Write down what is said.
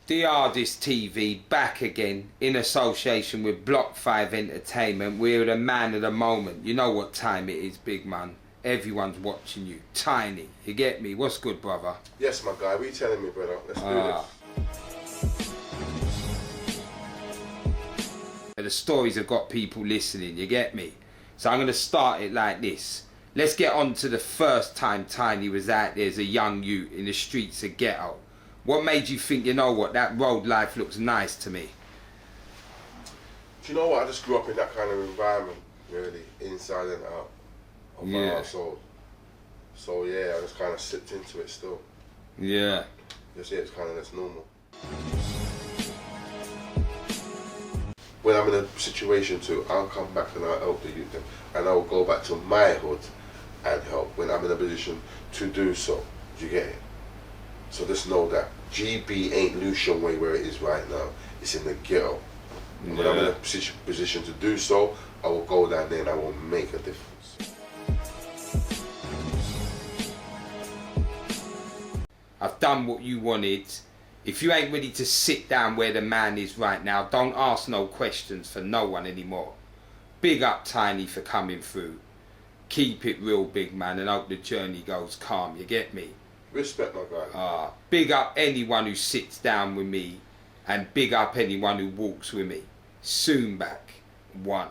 The Hardest TV back again in association with Block 5 Entertainment. We're the man of the moment. You know what time it is, big man. Everyone's watching you. Tiny, you get me? What's good, brother? Yes, my guy. What are you telling me, brother? Let's do this. The stories have got people listening, you get me? So I'm going to start it like this. Let's get on to the first time Tiny was out there as a young youth in the streets of Ghetto. What made you think, you know what, that road life looks nice to me? Do you know what? I just grew up in that kind of environment, really, inside and out of my household. So yeah, I just kind of slipped into it still. Yeah. Just yeah, it's kind of that's normal. When I'm in a situation to, I'll come back and I'll help the youth and I'll go back to my hood and help when I'm in a position to do so. Do you get it? So just know that GB ain't Lewisham way where it is right now. It's in the ghetto. And when I'm in a position to do so, I will go down there and I will make a difference. I've done what you wanted. If you ain't ready to sit down where the man is right now, don't ask no questions for no one anymore. Big up Tiny for coming through. Keep it real, big man, and hope the journey goes calm, you get me? Respect, my guy. Big up anyone who sits down with me, and big up anyone who walks with me. Soon back. One.